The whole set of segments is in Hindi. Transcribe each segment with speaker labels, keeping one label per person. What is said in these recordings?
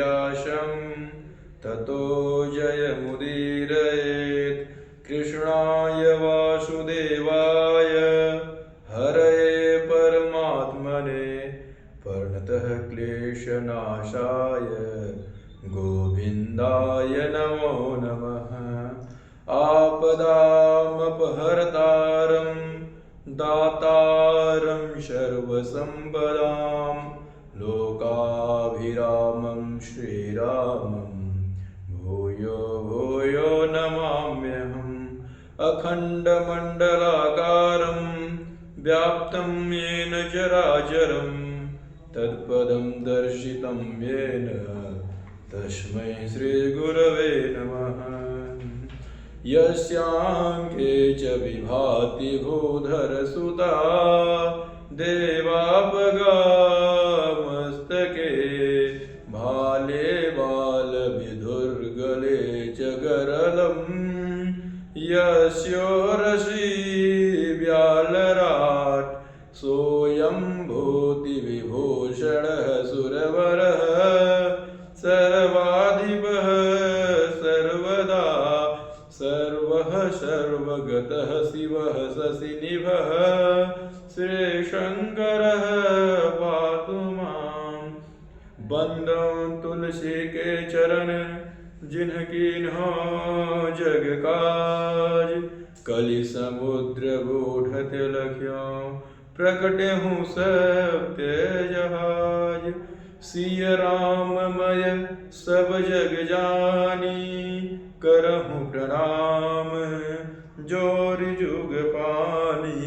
Speaker 1: व्यासं ततो जयमुदीरयेत्। कृष्णाय वासुदेवाय हरये परमात्मने प्रणतः क्लेशनाशाय गोविन्दाय नमो नमः। आपदामपहर्तारं दातारं सर्वसम्पदां लोकाभिरामं श्रीरामं भूयो भूयो नमाम्यहम्। अखण्डमण्डलाकारं व्याप्तं येन चराचरं तत्पदं दर्शितं येन तस्मै श्रीगुरवे नमः। यस्याङ्के च विभाति भूधरसुता देवापगामस्तके भाले बालविधुर्गले च गरलं यस्योरसि व्यालराट् सोऽयं भूतिविभूषणः सुरवरः सर्वाधिपः सर्वदा सर्वः सर्वगतः शिवः शशिनिभः श्रीशङ्करः पातु मां। बन्दो तुलसी के चरण जिनकीन्हो जग काज कलि समुद्र बूढ़त लख्यों प्रकटे हूँ सत्य जहाज। सिय राममय सब जग जानी करहूँ प्रणाम जोर जुग पानी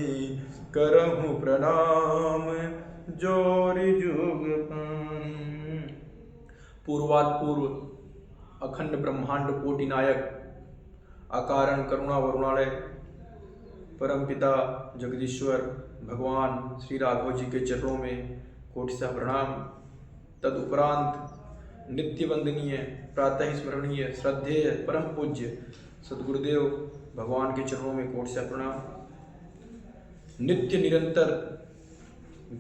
Speaker 1: करहूँ प्रणाम जोर जुग पानी।
Speaker 2: पूर्वात पूर्व अखंड ब्रह्मांड कोटि नायक अकारण करुणा वरुणालय परम पिता जगदीश्वर भगवान श्री राघव जी के चरणों में कोटि सा प्रणाम। तदुपरांत नित्य वंदनीय प्रातः स्मरणीय श्रद्धेय परम पूज्य सद्गुरुदेव भगवान के चरणों में कोटि सा प्रणाम। नित्य निरंतर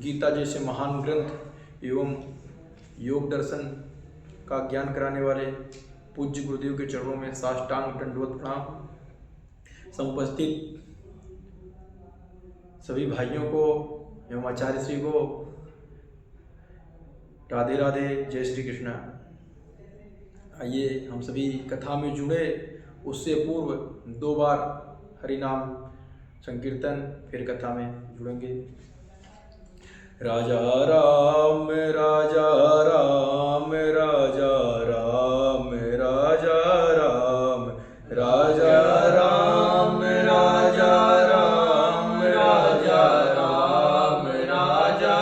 Speaker 2: गीता जैसे महान ग्रंथ एवं योग दर्शन का ज्ञान कराने वाले पूज्य गुरुदेव के चरणों में साष्टांग दंडवत प्रणाम। समुपस्थित सभी भाइयों को एवं आचार्य श्री को राधे राधे, जय श्री कृष्णा। आइए हम सभी कथा में जुड़े उससे पूर्व 2 बार हरि नाम संकीर्तन फिर कथा में जुड़ेंगे। राजा राम राजा राम राजा राम राजा राम राजा राम राजा राम राजा राम राजा राम राजा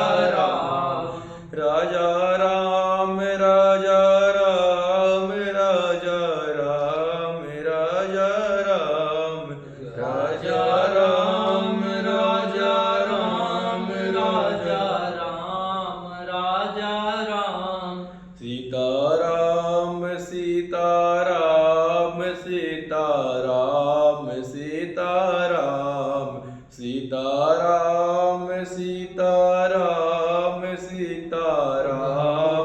Speaker 2: राम राजा राम राजा राम राजा राम राजा राम राजा राम राजा राम राजा राम। सीताराम सीताराम सीताराम सीताराम सीताराम सीताराम सीताराम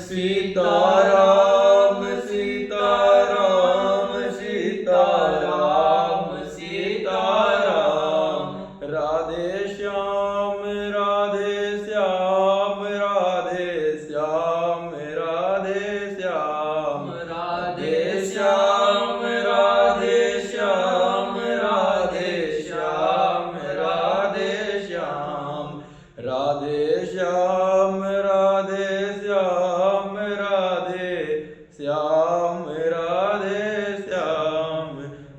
Speaker 2: सीताराम सीताराम सीताराम सीताराम सीताराम। राधे श्याम राधे श्याम राधे श्याम राधे श्याम राधे श्याम राधे श्याम राधे श्याम राधे श्याम राधे श्याम राधे श्याम राधे श्याम राधे श्याम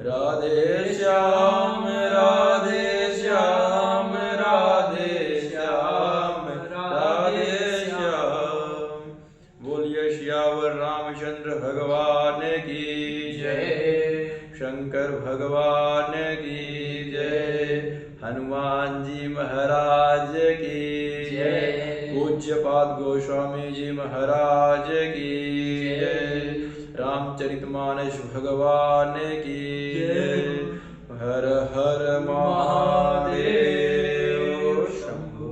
Speaker 2: राधे श्याम राधे श्याम राधे श्याम राधे श्याम। बोलिए श्यावर रामचंद्र भगवान की जय, शंकर भगवान की जय, हनुमान जी महाराज की जय, पूज्यपाद गोस्वामी जी महाराज की जय, रामचरितमानस भगवान की जय। हर हर महादेव शंभु।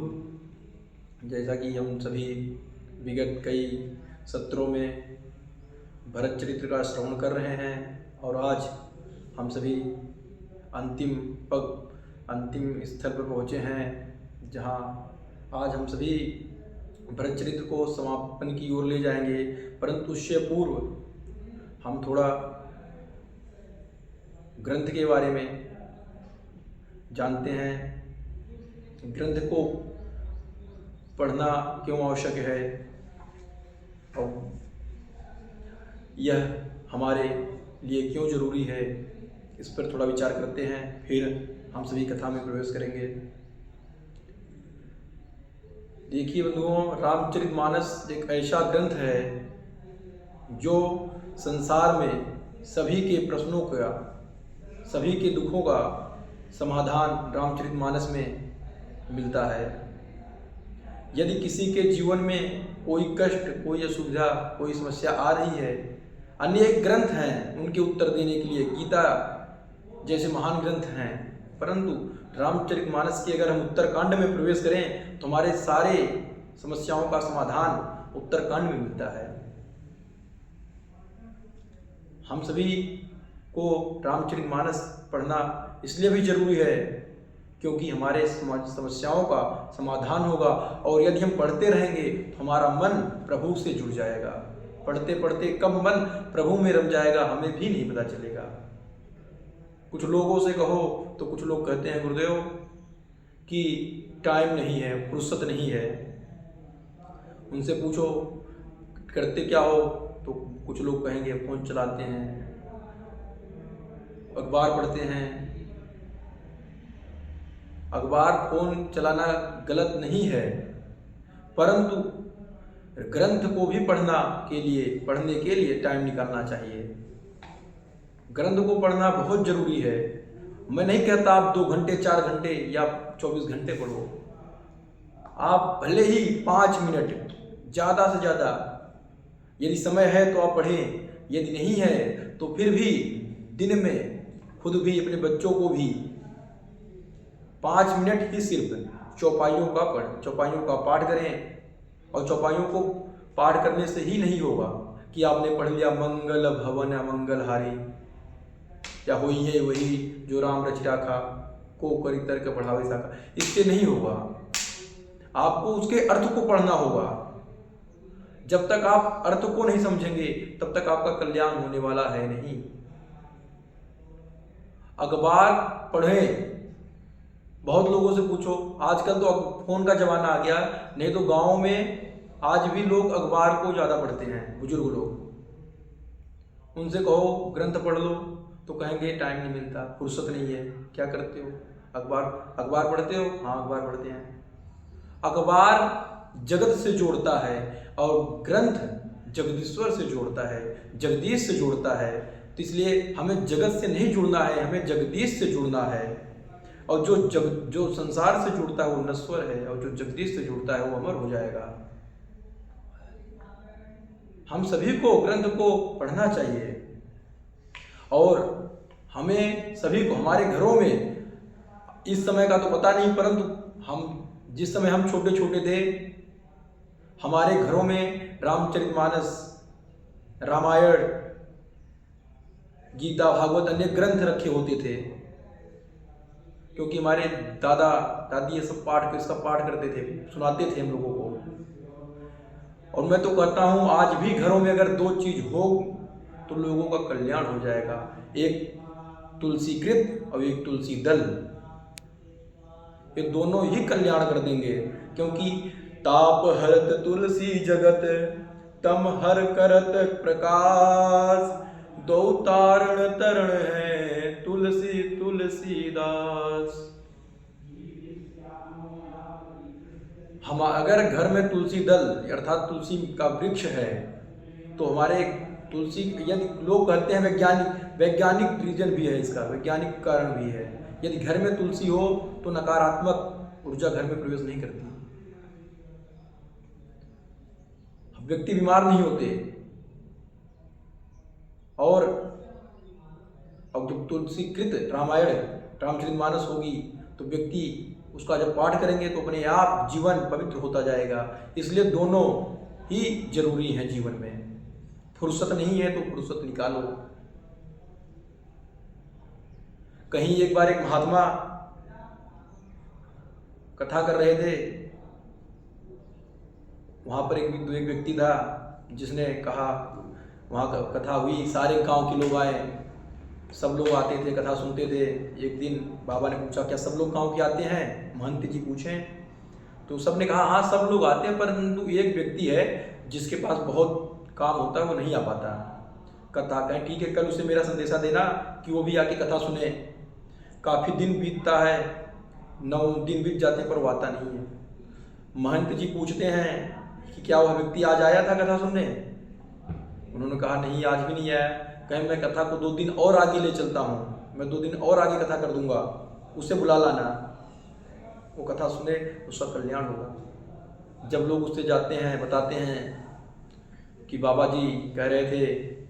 Speaker 2: जैसा कि हम सभी विगत कई सत्रों में भरत चरित्र का श्रवण कर रहे हैं और आज हम सभी अंतिम स्थल पर पहुँचे हैं, जहाँ आज हम सभी भरत चरित्र को समापन की ओर ले जाएंगे। परंतु उससे पूर्व हम थोड़ा ग्रंथ के बारे में जानते हैं। ग्रंथ को पढ़ना क्यों आवश्यक है और यह हमारे लिए क्यों जरूरी है, इस पर थोड़ा विचार करते हैं, फिर हम सभी कथा में प्रवेश करेंगे। देखिए बंधुओं, रामचरितमानस एक ऐसा ग्रंथ है जो संसार में सभी के प्रश्नों का, सभी के दुखों का समाधान रामचरितमानस में मिलता है। यदि किसी के जीवन में कोई कष्ट, कोई असुविधा, कोई समस्या आ रही है, अनेक ग्रंथ हैं उनके उत्तर देने के लिए। गीता जैसे महान ग्रंथ हैं, परंतु रामचरितमानस के अगर हम उत्तरकांड में प्रवेश करें तो हमारे सारे समस्याओं का समाधान उत्तरकांड में मिलता है। हम सभी को रामचरितमानस पढ़ना इसलिए भी जरूरी है क्योंकि हमारे समस्याओं का समाधान होगा, और यदि हम पढ़ते रहेंगे तो हमारा मन प्रभु से जुड़ जाएगा। पढ़ते पढ़ते कब मन प्रभु में रम जाएगा हमें भी नहीं पता चलेगा। कुछ लोगों से कहो तो कुछ लोग कहते हैं गुरुदेव कि टाइम नहीं है, फुर्सत नहीं है। उनसे पूछो करते क्या हो तो कुछ लोग कहेंगे फोन चलाते हैं, अखबार पढ़ते हैं। अखबार फोन चलाना गलत नहीं है, परंतु ग्रंथ को भी पढ़ने के लिए टाइम निकालना चाहिए। ग्रंथ को पढ़ना बहुत जरूरी है। मैं नहीं कहता आप 2 घंटे 4 घंटे या 24 घंटे पढ़ो, आप भले ही 5 मिनट ज़्यादा से ज़्यादा, यदि समय है तो आप पढ़ें, यदि नहीं है तो फिर भी दिन में खुद भी अपने बच्चों को भी 5 मिनट ही सिर्फ चौपाइयों का पाठ करें। और चौपाइयों को पाठ करने से ही नहीं होगा कि आपने पढ़ लिया मंगल भवन अमंगलहारी या होई है वही जो राम रचि राखा को करी तर्क बढ़ावे साका, इससे नहीं होगा। आपको उसके अर्थ को पढ़ना होगा। जब तक आप अर्थ को नहीं समझेंगे तब तक आपका कल्याण होने वाला है नहीं। अखबार पढ़ें। बहुत लोगों से पूछो, आजकल तो फोन का जमाना आ गया, नहीं तो गांव में आज भी लोग अखबार को ज़्यादा पढ़ते हैं, बुजुर्ग लोग। उनसे कहो ग्रंथ पढ़ लो तो कहेंगे टाइम नहीं मिलता, फुर्सत नहीं है। क्या करते हो? अखबार पढ़ते हो? हाँ, अखबार पढ़ते हैं। अखबार जगत से जोड़ता है और ग्रंथ जगदीश्वर से जोड़ता है, जगदीश से जोड़ता है। तो इसलिए हमें जगत से नहीं जुड़ना है, हमें जगदीश से जुड़ना है। और जो संसार से जुड़ता है वो नश्वर है, और जो जगदीश से जुड़ता है वो अमर हो जाएगा। हम सभी को ग्रंथ को पढ़ना चाहिए, और हमें सभी को हमारे घरों में, इस समय का तो पता नहीं, परंतु जिस समय हम छोटे छोटे थे हमारे घरों में रामचरितमानस, रामायण, गीता, भागवत अनेक ग्रंथ रखे होते थे, क्योंकि हमारे दादा दादी ये सब इसका पाठ करते थे, सुनाते थे हम लोगों को। और मैं तो कहता हूँ आज भी घरों में अगर 2 चीज हो तो लोगों का कल्याण हो जाएगा, एक तुलसी कृत और एक तुलसी दल। ये दोनों ही कल्याण कर देंगे, क्योंकि ताप हरत तुलसी जगत तम हर करत प्रकाश, दो तारण तरण है तुलसी तुलसीदास। हम अगर घर में तुलसी दल अर्थात तुलसी का वृक्ष है तो हमारे तुलसी, यदि लोग कहते हैं वैज्ञानिक रीजन भी है इसका, वैज्ञानिक कारण भी है। यदि घर में तुलसी हो तो नकारात्मक ऊर्जा घर में प्रवेश नहीं करती, व्यक्ति बीमार नहीं होते। और अब जब तुलसीकृत रामायण रामचरितमानस होगी तो व्यक्ति उसका जब पाठ करेंगे तो अपने आप जीवन पवित्र होता जाएगा। इसलिए दोनों ही जरूरी हैं जीवन में। फुर्सत नहीं है तो फुर्सत निकालो। कहीं एक बार एक महात्मा कथा कर रहे थे, वहां पर एक व्यक्ति था जिसने कहा, वहां कथा हुई, सारे गांव के लोग आए, सब लोग आते थे, कथा सुनते थे। एक दिन बाबा ने पूछा, क्या सब लोग गांव के आते हैं? महंत जी पूछें तो सबने कहा हाँ सब लोग आते हैं, परंतु एक व्यक्ति है जिसके पास बहुत काम होता है, वो नहीं आ पाता कथा। कहें ठीक है, कल उसे मेरा संदेशा देना कि वो भी आके कथा सुने। काफ़ी दिन बीतता है, 9 दिन बीत जाते पर वो आता नहीं है। महंत जी पूछते हैं कि क्या वह व्यक्ति आज आया था कथा सुनने? उन्होंने कहा नहीं, आज भी नहीं आया। कहें मैं कथा को 2 दिन और आगे ले चलता हूँ, मैं 2 दिन और आगे कथा कर दूंगा, उसे बुला लाना, वो कथा सुने, उसका कल्याण होगा। जब लोग उससे जाते हैं, बताते हैं कि बाबा जी कह रहे थे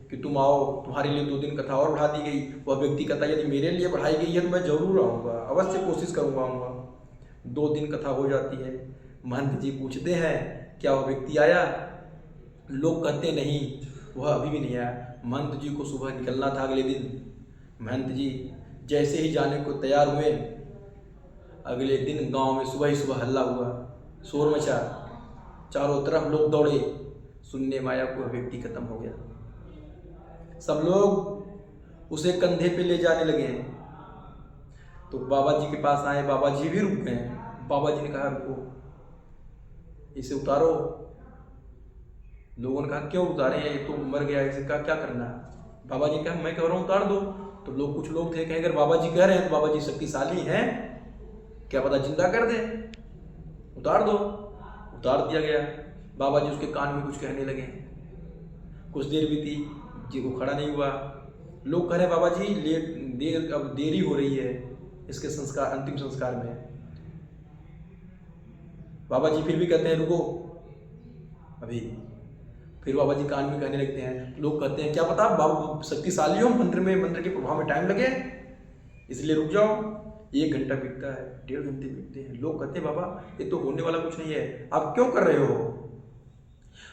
Speaker 2: कि तुम आओ, तुम्हारे लिए 2 दिन कथा और बढ़ा दी गई। वह व्यक्ति कहता है यदि मेरे लिए बढ़ाई गई है तो मैं जरूर आऊँगा, अवश्य कोशिश करूँगा आऊँगा। 2 दिन कथा हो जाती है। महंत जी पूछते हैं क्या वह व्यक्ति आया? लोग कहते नहीं, वह अभी भी नहीं आया। महंत जी को सुबह निकलना था अगले दिन। महंत जी जैसे ही जाने को तैयार हुए, अगले दिन गांव में सुबह ही सुबह हल्ला हुआ, शोर मचा, चारों तरफ लोग दौड़े, सुनने में आया कोई व्यक्ति खत्म हो गया। सब लोग उसे कंधे पे ले जाने लगे। तो बाबा जी के पास आए, बाबा जी भी रुक गए। बाबा जी ने कहा रुको, इसे उतारो। लोगों ने कहा क्यों उतारे हैं, ये तो मर गया, इसे क्या करना है? बाबा जी कहा मैं कह रहा हूँ उतार दो। तो लोग, कुछ लोग थे कहे अगर बाबा जी कह रहे हैं तो बाबा जी शक्तिशाली हैं, क्या पता जिंदा कर दे, उतार दो। उतार दिया गया। बाबा जी उसके कान में कुछ कहने लगे। कुछ देर बीती, जी वो खड़ा नहीं हुआ। लोग कह रहे बाबा जी अब देरी हो रही है इसके संस्कार, अंतिम संस्कार में। बाबा जी फिर भी कहते हैं रुको अभी। फिर बाबा जी कान में कहने लगते हैं। लोग कहते हैं क्या पता बाबा शक्तिशाली हो, मंत्र के प्रभाव में टाइम लगे, इसलिए रुक जाओ। 1 घंटा बीतता है, 1.5 घंटे बीतते हैं। लोग कहते हैं बाबा ये तो होने वाला कुछ नहीं है, आप क्यों कर रहे हो?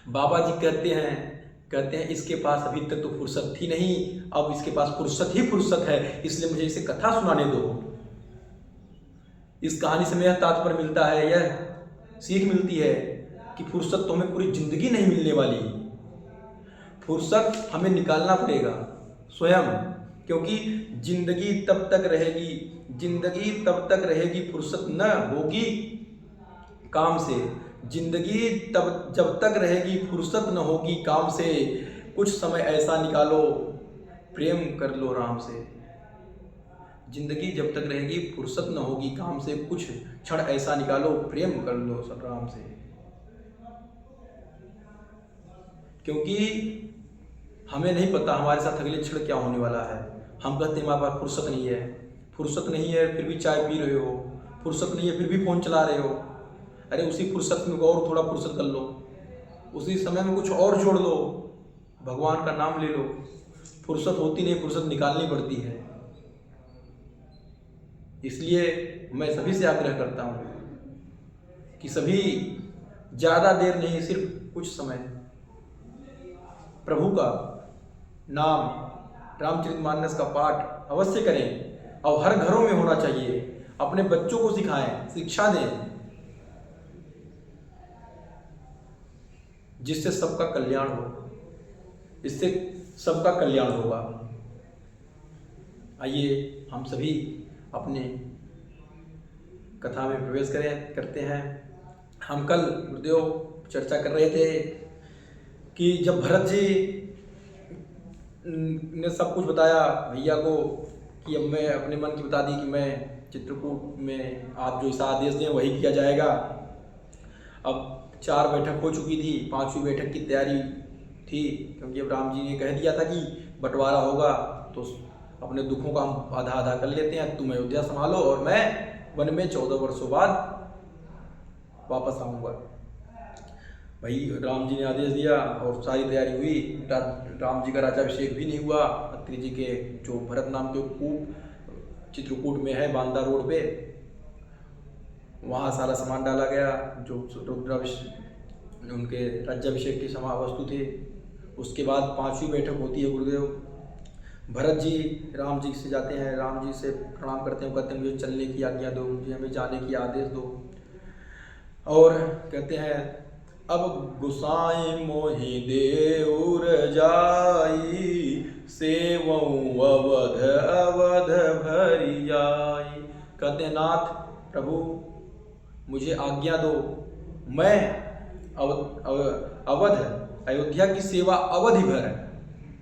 Speaker 2: बाबा जी कहते हैं इसके पास अभी तक तो फुर्सत थी नहीं, अब इसके पास फुर्सत ही फुर्सत है, इसलिए मुझे इसे कथा सुनाने दो। इस कहानी से यह तात्पर्य मिलता है, यह सीख मिलती है कि फुर्सत तो हमें पूरी जिंदगी नहीं मिलने वाली। फुर्सत हमें निकालना पड़ेगा स्वयं, क्योंकि जिंदगी तब तक रहेगी फुर्सत न होगी काम से। जिंदगी जब तक रहेगी फुर्सत न होगी काम से। कुछ समय ऐसा निकालो, प्रेम कर लो राम से। जिंदगी जब तक रहेगी फुर्सत न होगी काम से, कुछ क्षण ऐसा निकालो, प्रेम कर लो राम से। क्योंकि हमें नहीं पता हमारे साथ अगले क्षण क्या होने वाला है। हम कहते हैं हमारे पास फुर्सत नहीं है फिर भी चाय पी रहे हो, फुर्सत नहीं है फिर भी फोन चला रहे हो। अरे उसी फुर्सत में और थोड़ा फुर्सत कर लो, उसी समय में कुछ और जोड़ लो, भगवान का नाम ले लो। फुर्सत होती नहीं, फुर्सत निकालनी पड़ती है। इसलिए मैं सभी से आग्रह करता हूँ कि सभी ज़्यादा देर नहीं, सिर्फ कुछ समय प्रभु का नाम, रामचरितमानस का पाठ अवश्य करें और हर घरों में होना चाहिए। अपने बच्चों को सिखाएं, शिक्षा दें, जिससे सबका कल्याण हो, इससे सबका कल्याण होगा। आइए हम सभी अपने कथा में प्रवेश करते हैं। हम कल गुरुदेव चर्चा कर रहे थे कि जब भरत जी ने सब कुछ बताया भैया को कि अब मैं अपने मन की बता दी कि मैं चित्रकूट में आप जो ऐसा आदेश दें वही किया जाएगा। अब 4 बैठक हो चुकी थी, 5वीं बैठक की तैयारी थी, क्योंकि अब राम जी ने कह दिया था कि बंटवारा होगा तो अपने दुखों का हम आधा आधा कर लेते हैं, तुम अयोध्या संभालो और मैं वन में 14 वर्षों बाद वापस आऊँगा। भाई राम जी ने आदेश दिया और सारी तैयारी हुई। राम जी का राज्याभिषेक भी नहीं हुआ। अत्रि जी के जो भरत नाम के कूप चित्रकूट में है, बांदा रोड पे, वहाँ सारा सामान डाला गया। जो उनके राज्याभिषेक के समावस्तु थे। उसके बाद 5वीं बैठक होती है। गुरुदेव भरत जी राम जी से जाते हैं, राम जी से प्रणाम करते हैं, कहते हैं मुझे चलने की आज्ञा दो, मुझे हमें जाने की आदेश दो। और कहते हैं अब गुसाई मोहि देउर जाई, सेवऊं अवध अवध भरी जाई। कहते हैं नाथ प्रभु मुझे आज्ञा दो, मैं अवध अयोध्या की सेवा अवधि भर,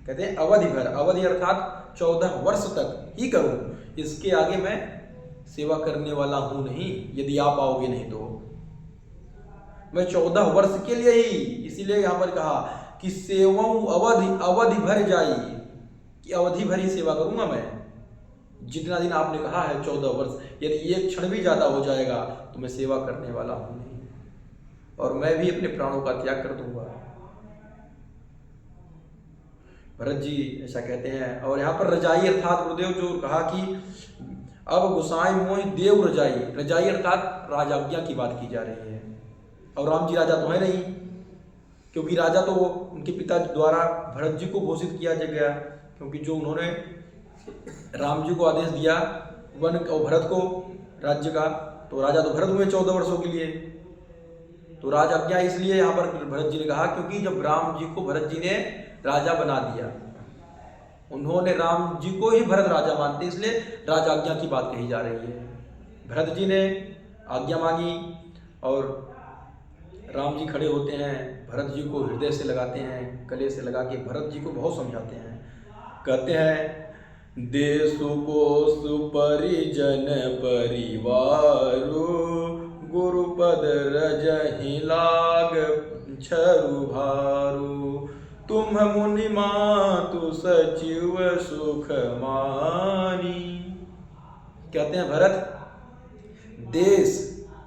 Speaker 2: कहते हैं अवधि भर, अवधि अर्थात 14 वर्ष तक ही करूं, इसके आगे मैं सेवा करने वाला हूं नहीं, यदि आप आओगे नहीं तो। मैं 14 वर्ष के लिए ही, इसीलिए यहां पर कहा कि सेवाऊं अवधि अवधि भर जाई, कि अवधि भर ही सेवा करूंगा मैं। जितना दिन आपने कहा है 14 वर्ष, यदि एक क्षण भी ज्यादा हो जाएगा तो मैं सेवा करने वाला हूं नहीं, और मैं भी अपने प्राणों का त्याग कर दूंगा। भरत जी ऐसा कहते हैं। और यहाँ पर रजाई अर्थात गुरुदेव जो कहा कि अब गुसाई मोहि देव रजाई, रजाई अर्थात राजाज्ञा की बात की जा रही है। और राम जी राजा तो है नहीं, क्योंकि राजा तो उनके पिता द्वारा भरत जी को घोषित किया गया, क्योंकि जो उन्होंने राम जी को आदेश दिया वन और भरत को राज्य का, तो राजा तो भरत हुए 14 वर्षों के लिए। तो राजाज्ञा इसलिए यहाँ पर भरत जी ने कहा क्योंकि जब राम जी को भरत जी ने राजा बना दिया, उन्होंने राम जी को ही भरत राजा मानते, इसलिए राजाज्ञा की बात कही जा रही है। भरत जी ने आज्ञा मांगी और राम जी खड़े होते हैं, भरत जी को हृदय से लगाते हैं, गले से लगा के भरत जी को बहुत समझाते हैं। कहते हैं देशु कोसु परिजन परिवारु, गुरुपद रजहि लाग छरु भारू, तुम मुनि मातु सचिव सुख मानी। कहते हैं भरत देश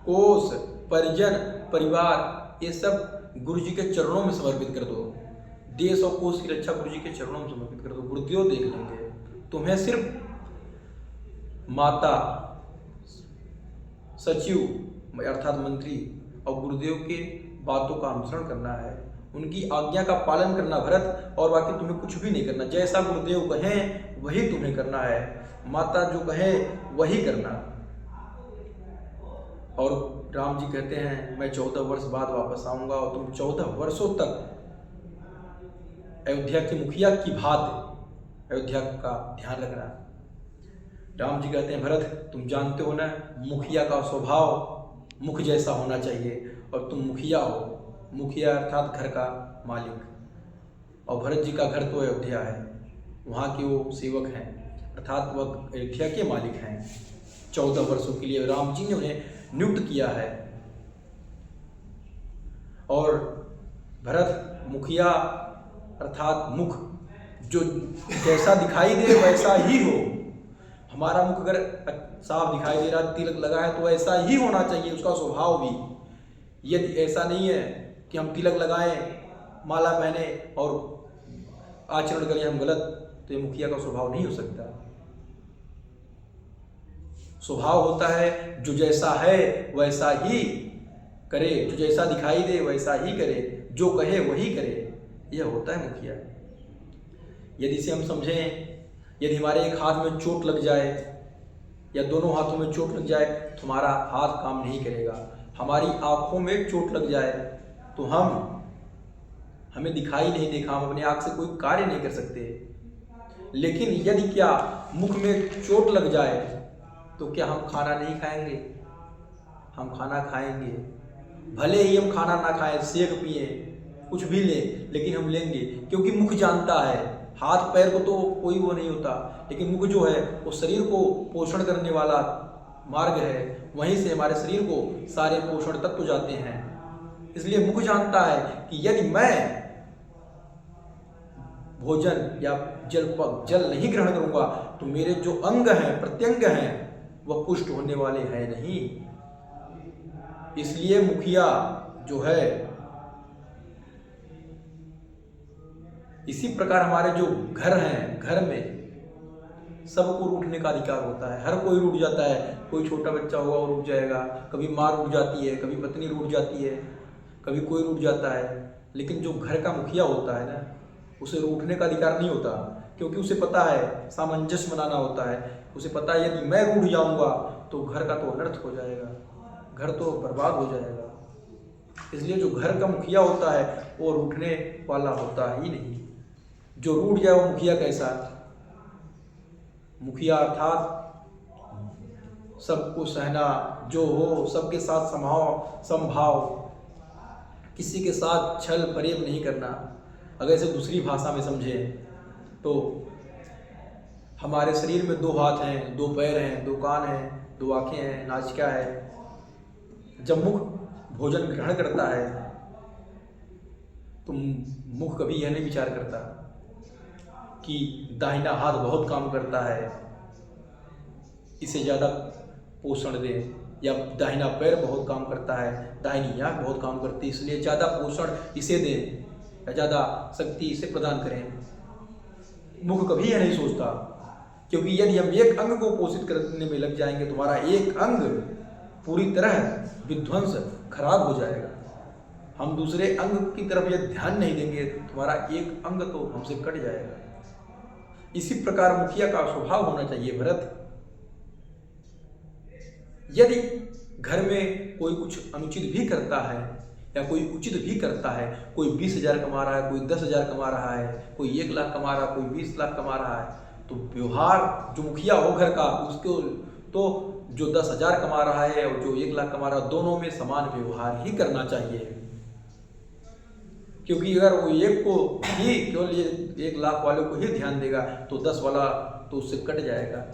Speaker 2: कोस परिजन परिवार ये सब गुरु जी के चरणों में समर्पित कर दो। देश और कोस की रक्षा गुरु जी के चरणों में समर्पित कर दो, गुरुदेव देख लेंगे। तुम्हें सिर्फ माता सचिव अर्थात मंत्री और गुरुदेव के बातों का अनुसरण करना है, उनकी आज्ञा का पालन करना भरत, और बाकी तुम्हें कुछ भी नहीं करना। जैसा गुरुदेव कहें वही तुम्हें करना है, माता जो कहे वही करना। और राम जी कहते हैं मैं 14 वर्ष बाद वापस आऊंगा और तुम 14 वर्षों तक अयोध्या के मुखिया की भांति अयोध्या का ध्यान रखना। राम जी कहते हैं भरत तुम जानते हो ना, मुखिया का स्वभाव मुख जैसा होना चाहिए, और तुम मुखिया हो, मुखिया अर्थात घर का मालिक, और भरत जी का घर तो अयोध्या है, वहाँ के वो सेवक हैं, अर्थात वह अयोध्या के मालिक हैं। 14 वर्षों के लिए राम जी ने उन्हें नियुक्त किया है। और भरत मुखिया अर्थात मुख जो जैसा दिखाई दे वैसा ही हो। हमारा मुख अगर साफ दिखाई दे रहा, तिलक लगा है, तो ऐसा ही होना चाहिए उसका स्वभाव भी। यदि ऐसा नहीं है कि हम तिलक लगाएं, माला पहने और आचरण करें हम गलत, तो ये मुखिया का स्वभाव नहीं हो सकता। स्वभाव होता है जो जैसा है वैसा ही करे, जो जैसा दिखाई दे वैसा ही करे, जो कहे वही करे, यह होता है मुखिया। यदि इसे हम समझें, यदि हमारे एक हाथ में चोट लग जाए या दोनों हाथों में चोट लग जाए तो हमारा हाथ काम नहीं करेगा। हमारी आंखों में चोट लग जाए तो हमें दिखाई नहीं देगा, हम अपने आंख से कोई कार्य नहीं कर सकते। लेकिन यदि क्या मुख में चोट लग जाए तो क्या हम खाना नहीं खाएंगे? हम खाना खाएंगे, भले ही हम खाना ना खाएं, सेक पिए, कुछ भी लें, लेकिन हम लेंगे, क्योंकि मुख जानता है। हाथ पैर को तो कोई वो नहीं होता, लेकिन मुख जो है वो शरीर को पोषण करने वाला मार्ग है, वहीं से हमारे शरीर को सारे पोषण तत्व जाते हैं। इसलिए मुख जानता है कि यदि मैं भोजन या जल नहीं ग्रहण करूंगा तो मेरे जो अंग हैं, प्रत्यंग हैं, वह पुष्ट होने वाले हैं नहीं। इसलिए मुखिया जो है, इसी प्रकार हमारे जो घर हैं, घर में सबको रूठने का अधिकार होता है। हर कोई रूठ जाता है, कोई छोटा बच्चा होगा वो रूठ जाएगा, कभी माँ रूठ जाती है, कभी पत्नी रूठ जाती है, कभी कोई रूठ जाता है, लेकिन जो घर का मुखिया होता है ना, उसे रूठने का अधिकार नहीं होता, क्योंकि उसे पता है सामंजस्य बनाना होता है। उसे पता है यदि मैं रूठ जाऊंगा तो घर का तो अनर्थ हो जाएगा, घर तो बर्बाद हो जाएगा। इसलिए जो घर का मुखिया होता है वो रूठने वाला होता ही नहीं। जो रूठ जाए वो मुखिया कैसा? मुखिया अर्थात सबको सहना, जो हो सबके साथ समभाव, किसी के साथ छल फरेब नहीं करना। अगर इसे दूसरी भाषा में समझें तो हमारे शरीर में 2 हाथ हैं, 2 पैर हैं, 2 कान हैं, 2 आँखें हैं, नासिका है। जब मुख भोजन ग्रहण करता है तो मुख कभी यह नहीं विचार करता कि दाहिना हाथ बहुत काम करता है, इसे ज़्यादा पोषण दें, या दाहिना पैर बहुत काम करता है, दाहिनी आँख बहुत काम करती है, इसलिए ज़्यादा पोषण इसे दें या ज़्यादा शक्ति इसे प्रदान करें। मुख कभी यह नहीं सोचता, क्योंकि यदि हम एक अंग को पोषित करने में लग जाएंगे तो हमारा एक अंग पूरी तरह विध्वंस खराब हो जाएगा। हम दूसरे अंग की तरफ यदि ध्यान नहीं देंगे तो हमारा एक अंग तो हमसे कट जाएगा। इसी प्रकार मुखिया का स्वभाव होना चाहिए भरत। यदि घर में कोई कुछ अनुचित भी करता है या कोई उचित भी करता है, कोई 20,000 कमा रहा है, कोई 10,000 कमा रहा है, कोई 1 लाख कमा रहा है, कोई 20 लाख कमा रहा है, तो व्यवहार जो मुखिया हो घर का, उसको तो जो 10,000 कमा रहा है और जो 1 लाख कमा रहा है, दोनों में समान व्यवहार ही करना चाहिए। क्योंकि अगर वो एक को ही केवल ये 1 लाख वाले को ही ध्यान देगा तो 10 वाला तो उससे कट जाएगा।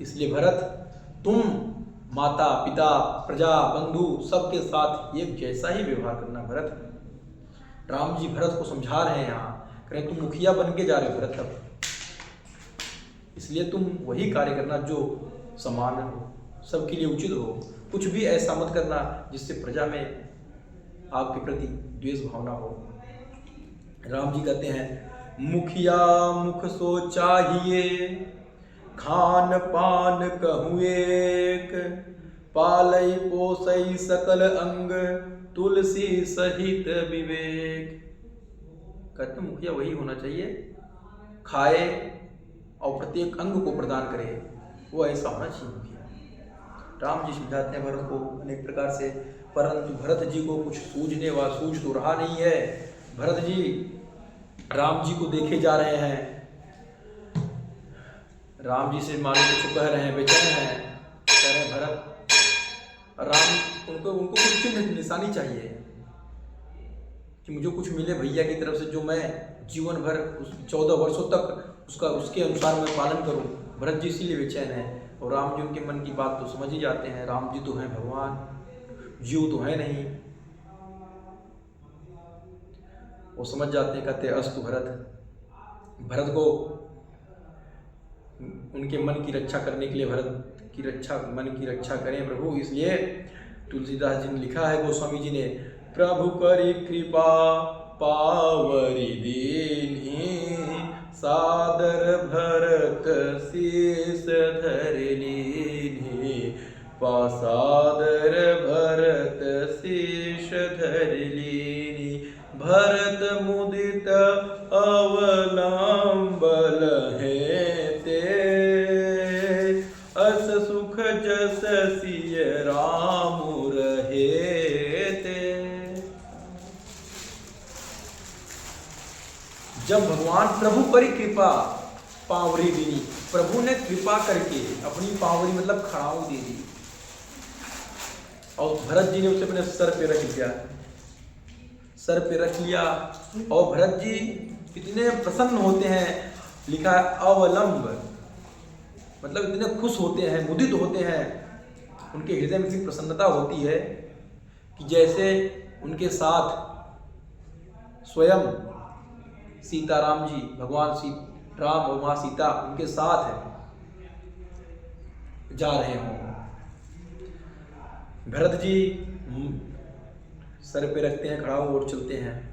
Speaker 2: इसलिए भरत, तुम माता पिता प्रजा बंधु सबके साथ एक जैसा ही व्यवहार करना। भरत, राम जी भरत को समझा रहे हैं यहाँ, कह रहे तुम मुखिया बन के जा रहे हो भरत अब, इसलिए तुम वही कार्य करना जो समान हो, सबके लिए उचित हो। कुछ भी ऐसा मत करना जिससे प्रजा में आपके प्रति द्वेष भावना हो। राम जी कहते हैं, मुखिया मुख सो चाहिए, खान पान कहूँ एक, पालई पोसई सकल अंग, तुलसी सहित विवेक। कहते मुखिया वही होना चाहिए, खाए और प्रत्येक अंग को प्रदान करे, वो ऐसा होना चाहिए मुखिया। राम जी समझाते हैं भरत को अनेक प्रकार से, परंतु भरत जी को कुछ सूझ तो रहा नहीं है। भरत जी राम जी को देखे जा रहे हैं, राम जी से मालूम कुछ कह रहे हैं, बेचैन हैं, कह रहे हैं भरत, राम उनको कुछ चिन्ह निशानी चाहिए कि मुझे कुछ मिले भैया की तरफ से, जो मैं जीवन भर उस 14 वर्षों तक उसके अनुसार मैं पालन करूं। भरत जी इसीलिए बेचैन है, और राम जी उनके मन की बात तो समझ ही जाते हैं। राम जी तो हैं भगवान, जीव तो है नहीं, वो समझ जाते हैं। कहते अस्तु भरत को उनके मन की रक्षा करने के लिए मन की रक्षा करें प्रभु। इसलिए तुलसीदास जी ने लिखा है, गोस्वामी जी ने, प्रभु करी कृपा पावरी दीन्ही, सादर भरत शीस धर लीन्ही, पासादर भरत शीस धर लीन्ही, भरत मुदित अवलंबल है ते, अस सुख जस सिय राम रहे ते। जब भगवान प्रभु करी कृपा पावरी दीनी, प्रभु ने कृपा करके अपनी पावरी मतलब खड़ाऊ दे दी, और भरत जी ने उसे अपने सर पे रख लिया, और भरत जी इतने प्रसन्न होते हैं, लिखा है अवलंब, मतलब इतने खुश होते हैं, मुदित होते हैं, उनके हृदय में ऐसी प्रसन्नता होती है कि जैसे उनके साथ स्वयं सीताराम जी, भगवान राम और माँ सीता उनके साथ जा रहे हों। भरत जी सर पे रखते हैं, खड़ा और चलते हैं।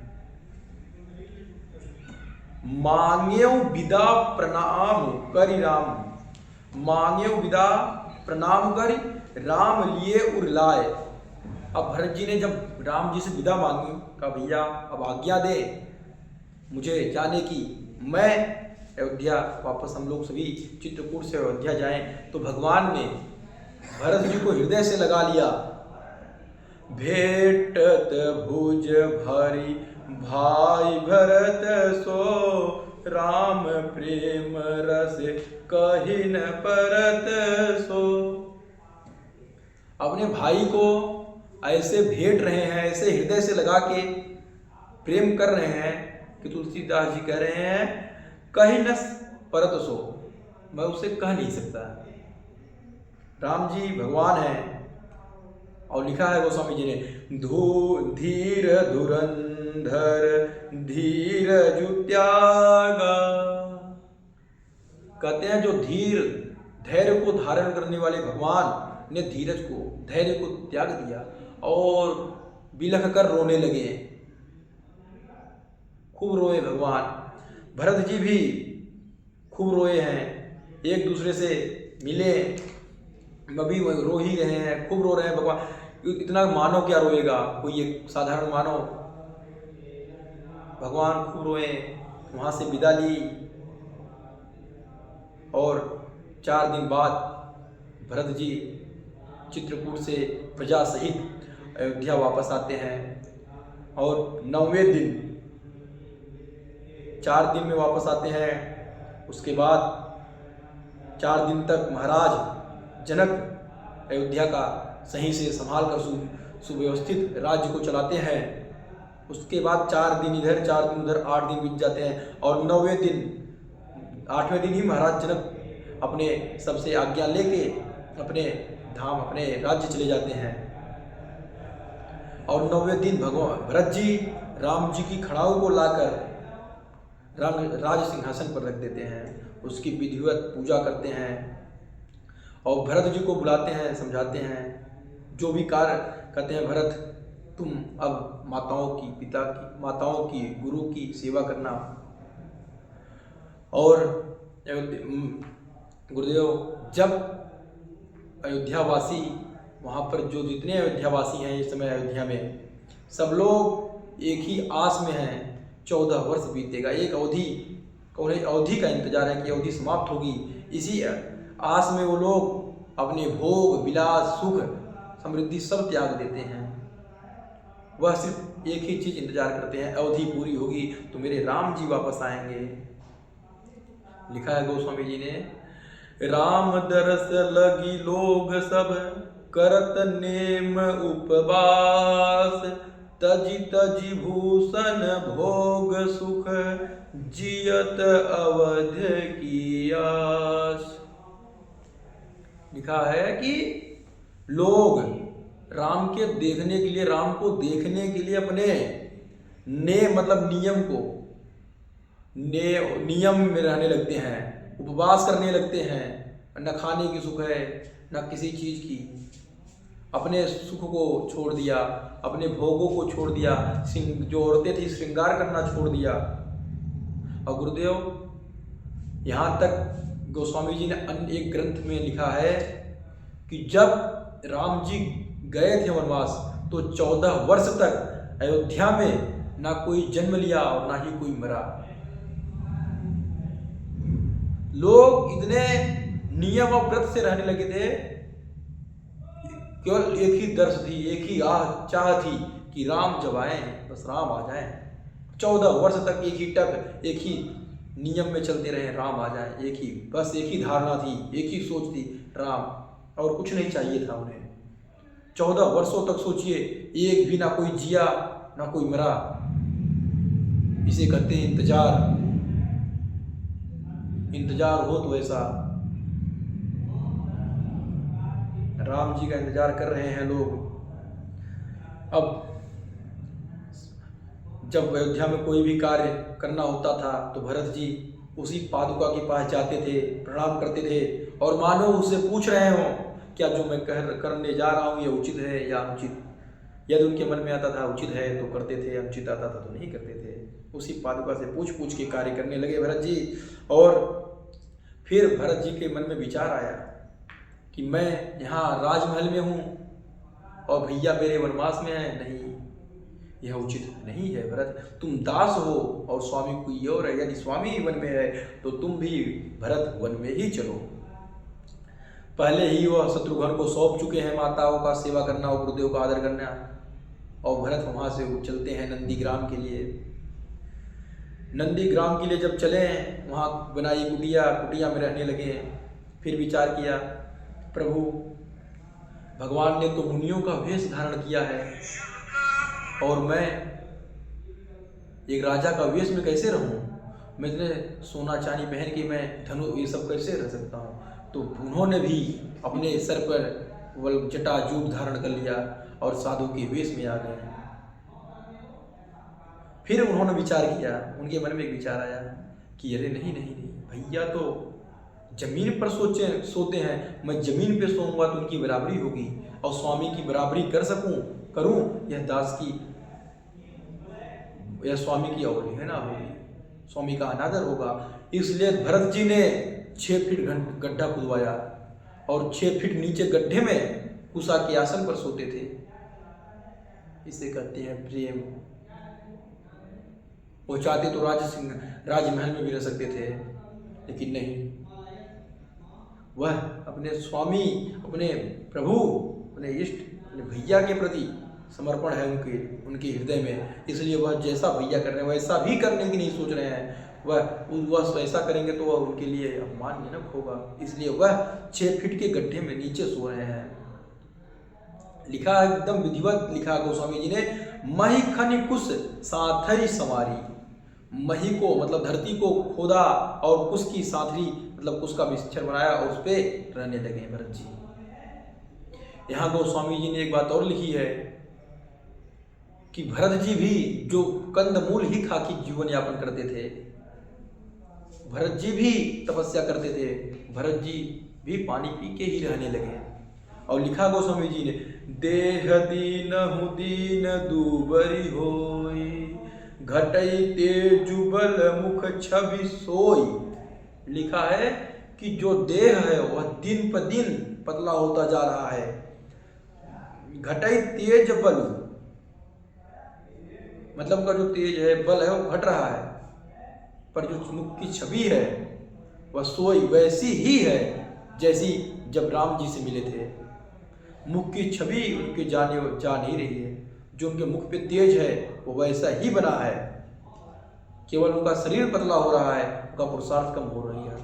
Speaker 2: मांग्यो विदा प्रणाम करि राम, मांग्यो विदा प्रणाम करि राम लिए उर लाए, अब भरत जी ने जब राम जी से विदा मांगी, कहा भैया अब आज्ञा दे मुझे जाने की, मैं अयोध्या वापस हम लोग सभी चित्रकूट से अयोध्या जाएं। तो भगवान ने भरत जी को हृदय से लगा लिया। भेटत भुज भरी भाई भरत सो, राम प्रेम रस कहि न परत सो। अपने भाई को ऐसे भेंट रहे हैं, ऐसे हृदय से लगा के प्रेम कर रहे हैं कि तुलसीदास जी कह रहे हैं कहि न परत सो, मैं उसे कह नहीं सकता। राम जी भगवान हैं। और लिखा है गोस्वामी जी ने, धीर धुरंधर धीर त्यागा। कहते हैं जो धीर धैर्य को धारण करने वाले भगवान ने धीरज को, धैर्य को त्याग दिया और बिलख कर रोने लगे, खूब रोए भगवान। भरत जी भी खूब रोए हैं, एक दूसरे से मिले, अभी रो ही रहे हैं, खूब रो रहे हैं भगवान। इतना मानव क्या रोएगा, कोई एक साधारण मानव। भगवान खूब रोए, वहां से विदा ली और 4 दिन बाद भरत जी चित्रकूट से प्रजा सहित अयोध्या वापस आते हैं। और 9वें दिन, 4 दिन में वापस आते हैं। उसके बाद 4 दिन तक महाराज जनक अयोध्या का सही से संभाल कर सुव्यवस्थित राज्य को चलाते हैं। उसके बाद 4 दिन इधर 4 दिन उधर 8 दिन बीत जाते हैं और 9वें दिन 8वें दिन ही महाराज जनक अपने सबसे आज्ञा लेके अपने धाम अपने राज्य चले जाते हैं। और 9वें दिन भगवान भरत जी राम जी की खड़ाऊ को लाकर राज सिंहासन पर रख देते हैं, उसकी विधिवत पूजा करते हैं और भरत जी को बुलाते हैं, समझाते हैं जो भी कार्य कहते हैं, भरत तुम अब माताओं की, पिता की, माताओं की, गुरु की सेवा करना। और गुरुदेव जब अयोध्यावासी वहाँ पर जो जितने अयोध्यावासी हैं इस समय अयोध्या में, सब लोग एक ही आस में हैं, 14 वर्ष बीतेगा, एक अवधि का इंतजार है कि अवधि समाप्त होगी। इसी आस में वो लोग अपने भोग विलास सुख समृद्धि सब त्याग देते हैं। वह सिर्फ एक ही चीज इंतजार करते हैं, अवधि पूरी होगी तो मेरे राम जी वापस आएंगे। लिखा है गोस्वामी जी ने, राम दरस लगी लोग सब करत नेम उपवास, तजी तजी भूषण भोग सुख जियत अवध की आस। लिखा है कि लोग राम के देखने के लिए, राम को देखने के लिए अपने मतलब नियम में रहने लगते हैं, उपवास करने लगते हैं। न खाने की सुख है न किसी चीज की, अपने सुख को छोड़ दिया, अपने भोगों को छोड़ दिया, जो औरतें थी श्रृंगार करना छोड़ दिया। और गुरुदेव यहाँ तक गोस्वामी जी ने अन्य एक ग्रंथ में लिखा है कि जब राम जी गए थे वनवास तो 14 वर्ष तक अयोध्या में ना कोई जन्म लिया और ना ही कोई मरा। लोग इतने नियम और व्रत से रहने लगे थे, केवल एक ही दर्श थी, एक ही चाह थी कि राम जब आए बस राम आ जाए। 14 वर्ष तक एक ही टक, एक ही नियम में चलते रहे, राम आ जाए, एक ही धारणा थी, एक ही सोच थी, राम, और कुछ नहीं चाहिए था उन्हें। 14 वर्षों तक सोचिए, एक भी ना कोई जिया ना कोई मरा। इसे कहते हैं इंतजार हो तो ऐसा। राम जी का इंतजार कर रहे हैं लोग। अब जब अयोध्या में कोई भी कार्य करना होता था तो भरत जी उसी पादुका के पास जाते थे, प्रणाम करते थे और मानो उससे पूछ रहे हों क्या जो मैं करने जा रहा हूँ ये उचित है या अनुचित। यदि उनके मन में आता था उचित है तो करते थे, अनुचित आता था तो नहीं करते थे। उसी पादुका से पूछ के कार्य करने लगे भरत जी। और फिर भरत जी के मन में विचार आया कि मैं यहाँ राजमहल में हूँ और भैया मेरे वनवास में है, नहीं, यह उचित नहीं है भरत। तुम दास हो और स्वामी कोई और है, यदि स्वामी वन में है तो तुम भी भरत वन में ही चलो। पहले ही वह शत्रुघ्न को सौंप चुके हैं माताओं का सेवा करना और गुरुदेव का आदर करना, और भरत वहां से चलते हैं नंदीग्राम के लिए। नंदीग्राम के लिए जब चले, वहाँ बनाई कुटिया में रहने लगे। फिर विचार किया, प्रभु भगवान ने तो मुनियों का वेश धारण किया है और मैं एक राजा का वेश में कैसे रहूं? मैं इतने सोना चांदी पहन के मैं धनु ये सब कैसे रह सकता हूँ? तो उन्होंने भी अपने सर पर जटाजूट धारण कर लिया और साधु के वेश में आ गए। फिर उन्होंने विचार किया, उनके मन में एक विचार आया कि अरे नहीं नहीं नहीं, भैया तो जमीन पर सोते हैं, मैं जमीन पे सोऊंगा तो उनकी बराबरी होगी, और स्वामी की बराबरी करूं यह दास की, यह स्वामी की अवहेलना होगी, स्वामी का अनादर होगा। इसलिए भरत जी ने 6 फीट गड्ढा खुदवाया और 6 फीट नीचे गड्ढे में कुशा के आसन पर सोते थे। इसे कहते हैं प्रेम। वो चाहते तो राजमहल में भी रह सकते थे, लेकिन नहीं, वह अपने स्वामी, अपने प्रभु, अपने इष्ट, अपने भैया के प्रति समर्पण है उनके हृदय में। इसलिए वह जैसा भैया कर रहे हैं वैसा भी करने की नहीं सोच रहे हैं। वह ऐसा करेंगे तो वह उनके लिए अपमानजनक होगा। इसलिए वह 6 फीट के गड्ढे में नीचे सो रहे हैं। लिखा एकदम विधिवत लिखा गोस्वामी जी ने, मही खनि कुश साथरी संवारी। मही को मतलब धरती को खोदा और कुश की साथरी मतलब कुश का बिस्तर बनाया और उस पर रहने लगे भरत जी। यहाँ गोस्वामी जी ने एक बात और लिखी है कि भरत जी भी जो कंदमूल ही खा के जीवन यापन करते थे, भरत जी भी तपस्या करते थे, भरत जी भी पानी पी के ही रहने लगे। और लिखा गोस्वामी जी ने, देह दीनहु दीन दूबरी होई, घटई तेजुबल मुख छवि सोई। लिखा है कि जो देह है वह दिन पर दिन पतला होता जा रहा है। घटई तेज बल मतलब का जो तेज है, बल है, वो घट रहा है, पर जो मुख की छवि है वह सोई वैसी ही है जैसी जब राम जी से मिले थे। मुख की छवि उनके जा नहीं रही है। जो उनके मुख पे तेज है वो वैसा ही बना है, केवल उनका शरीर पतला हो रहा है, उनका पुरुषार्थ कम हो रही है।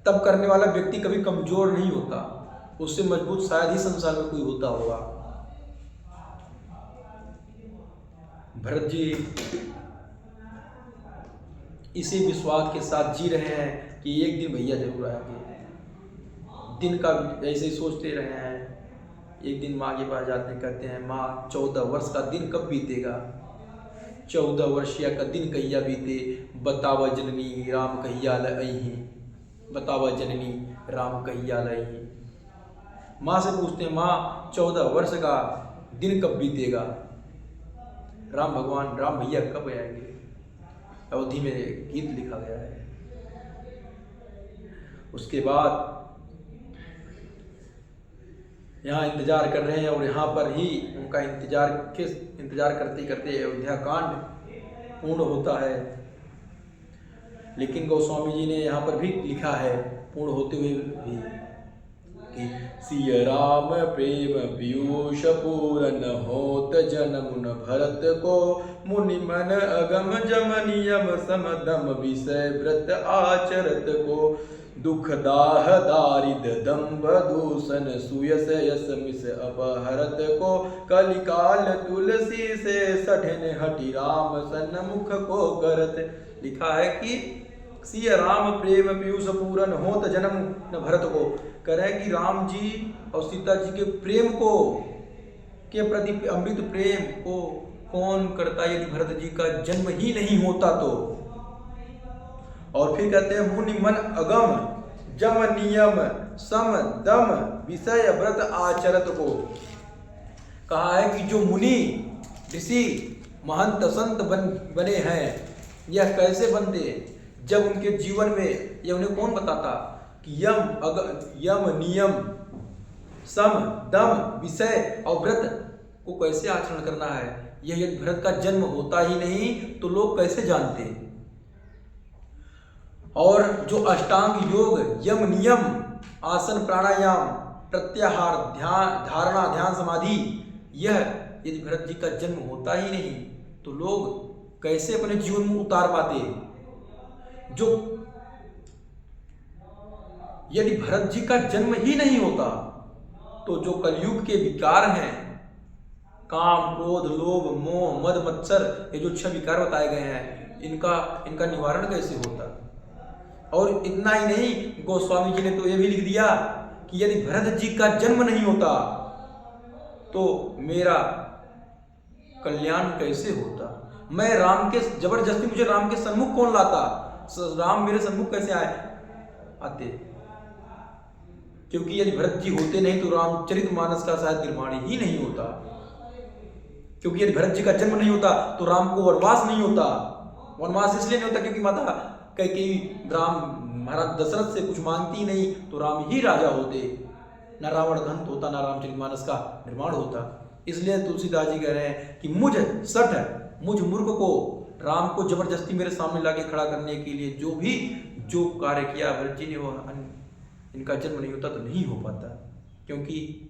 Speaker 2: तब करने वाला व्यक्ति कभी कमजोर नहीं होता, उससे मजबूत शायद ही संसार में कोई होता होगा। भरत जी इसी विश्वास के साथ जी रहे हैं कि एक दिन भैया जरूर आएंगे। दिन का ऐसे ही सोचते रहे हैं। एक दिन माँ के पास जाते कहते हैं, माँ 14 वर्ष का दिन कब बीतेगा? 14 वर्षीय का दिन कहिया बीते, बतावा जननी राम कहिया लई, बतावा जननी राम कहिया लई। माँ से पूछते हैं, माँ 14 वर्ष का दिन कब बीतेगा? राम भगवान राम भैया कब आएंगे? अवधि में गीत लिखा गया है। उसके बाद यहाँ इंतजार कर रहे हैं और यहाँ पर ही उनका इंतजार करते करते अयोध्या कांड पूर्ण होता है। लेकिन गोस्वामी जी ने यहाँ पर भी लिखा है पूर्ण होते हुए भी कि सिय राम प्रेम पीयूष पूरन होत जनमुन भरत को, मुनि मन अगम जम नियम समदम विषय व्रत आचरत को, दुख दाह दारिद दम्भ दूषण सुयस यस मिस अपहरत को, कलिकाल तुलसी से सठन हटि राम सन्मुख को करत। लिखा है कि सिय राम प्रेम पीयूष पूरन होत जन्म न भरत को, करें कि राम जी और सीता जी के प्रेम को के प्रति अमृत प्रेम को कौन करता यदि भरत जी का जन्म ही नहीं होता तो। और फिर कहते हैं मुनि मन अगम जम नियम सम दम विषय व्रत आचरत को। कहा है कि जो मुनि ऋषि महंत संत बने हैं, यह कैसे बनते जब उनके जीवन में यह उन्हें कौन बताता कि यम नियम सम, दम, विषय और व्रत को कैसे आचरण करना है, यह यदि भरत का जन्म होता ही नहीं तो लोग कैसे जानते। और जो अष्टांग योग, यम नियम, आसन प्राणायाम, प्रत्याहार, ध्यान धारणा, ध्यान समाधि, यह यदि भरत जी का जन्म होता ही नहीं तो लोग कैसे अपने जीवन में उतार पाते। जो यदि भरत जी का जन्म ही नहीं होता तो जो कलयुग के विकार हैं, काम, क्रोध, लोभ, मोह, मद, मत्सर, ये जो 6 विकार बताए गए हैं, इनका निवारण कैसे होता। और इतना ही नहीं, गोस्वामी जी ने तो ये भी लिख दिया कि यदि भरत जी का जन्म नहीं होता तो मेरा कल्याण कैसे होता। मैं राम के जबरदस्ती मुझे राम के सन्मुख कौन लाता, राम मेरे सन्मुख कैसे आते। क्योंकि यदि भरत जी होते नहीं तो रामचरितमानस का शायद निर्माण ही नहीं होता। क्योंकि यदि भरत जी का जन्म नहीं होता तो राम को वनवास नहीं होता। वनवास इसलिए नहीं होता क्योंकि माता कैकेयी राम महाराज दशरथ से कुछ मांगती नहीं तो राम ही राजा होते, ना रावण का अंत होता, ना रामचरितमानस का निर्माण होता। इसलिए तुलसीदास जी कह रहे हैं कि मुझ मूर्ख को राम को जबरदस्ती मेरे सामने लाके खड़ा करने के लिए जो कार्य किया भरत जी ने, वो इनका जन्म नहीं होता तो नहीं हो पाता। क्योंकि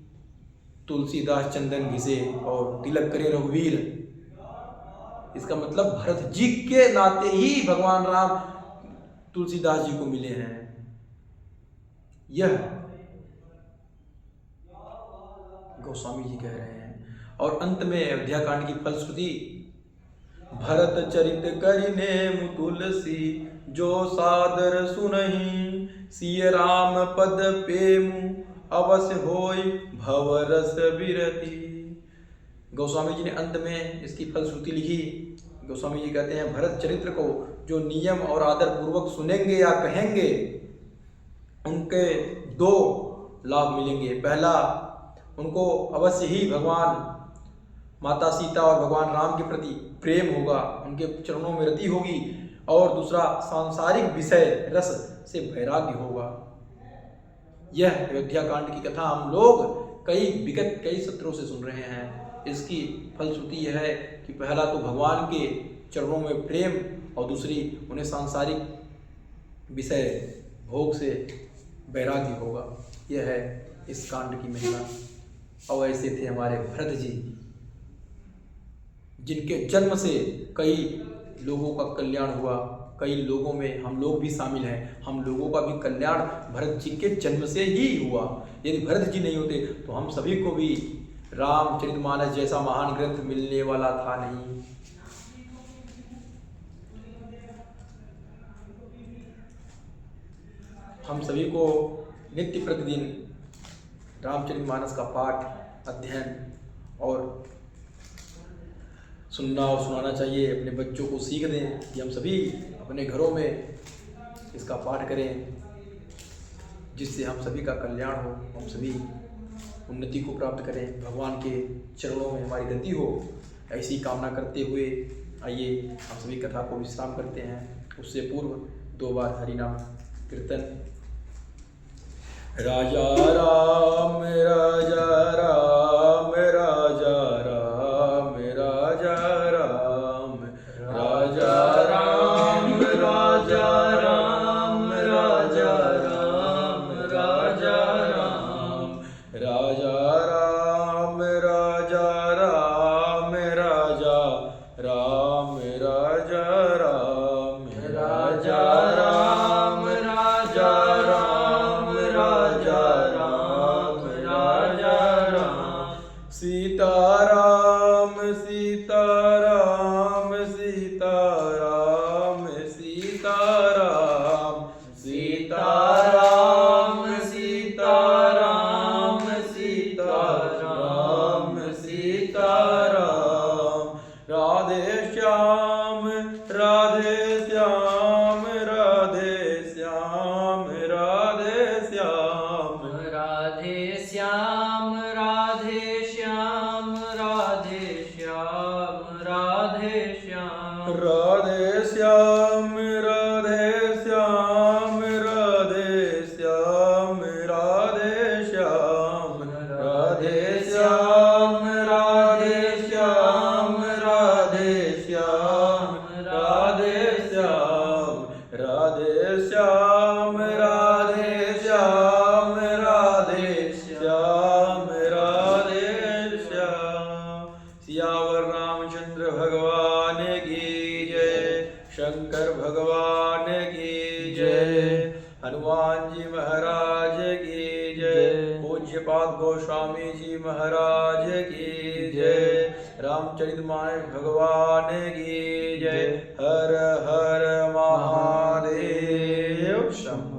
Speaker 2: तुलसीदास चंदन घिसे और तिलक करे रघुवीर, इसका मतलब भरत जी के नाते ही भगवान राम तुलसीदास जी को मिले हैं। यह गोस्वामी जी कह रहे हैं। और अंत में अयोध्या कांड की फलश्रुति, भरत चरित करिने तुलसी, जो सादर सुनहि, सिय राम पद पेमु, अवश्य होय भवरस बिरति। गोस्वामी जी ने अंत में इसकी फलश्रुति लिखी। गोस्वामी जी कहते हैं भरत चरित्र को जो नियम और आदर पूर्वक सुनेंगे या कहेंगे, उनके 2 लाभ मिलेंगे। पहला, उनको अवश्य ही भगवान माता सीता और भगवान राम के प्रति प्रेम होगा, उनके चरणों में रति होगी। और दूसरा, सांसारिक विषय रस से वैराग्य होगा। यह अयोध्या कांड की कथा हम लोग कई सत्रों से सुन रहे हैं। इसकी फलश्रुति यह है कि पहला तो भगवान के चरणों में प्रेम, और दूसरी उन्हें सांसारिक विषय भोग से वैराग्य होगा। यह है इस कांड की महिमा। और ऐसे थे हमारे भरत जी, जिनके जन्म से कई लोगों का कल्याण हुआ। कई लोगों में हम लोग भी शामिल हैं। हम लोगों का भी कल्याण भरत जी के जन्म से ही हुआ। यदि भरत जी नहीं होते तो हम सभी को भी रामचरितमानस जैसा महान ग्रंथ मिलने वाला था नहीं। हम सभी को नित्य प्रतिदिन रामचरितमानस का पाठ, अध्ययन और सुनना और सुनाना चाहिए। अपने बच्चों को सीख दें कि हम सभी अपने घरों में इसका पाठ करें, जिससे हम सभी का कल्याण हो, हम सभी उन्नति को प्राप्त करें, भगवान के चरणों में हमारी गति हो। ऐसी कामना करते हुए आइए हम सभी कथा को विश्राम करते हैं। उससे पूर्व 2 बार हरि नाम कीर्तन। राजा राम राजा राम राजा राम राजा राम राजा राम राजा राम राजा राम राजा राम राजा राम राजा राम राजा राम राजा राम राजा राम राजा राम राजा राम राजा राम सीताराम सीताराम सीताराम सीताराम सीताराम सीताराम सीताराम सीताराम राधे श्याम राधे श्याम राधे श्याम राधे श्याम
Speaker 3: राधे श्याम राधे श्याम राधे श्याम राधे श्याम
Speaker 1: राधे श्याम राधे श्याम राधे श्याम राधे श्याम
Speaker 2: पूज्यपाद गोस्वामी जी महाराज की जय। रामचरितमानस भगवान की जय। हर हर महादेव। शंभो।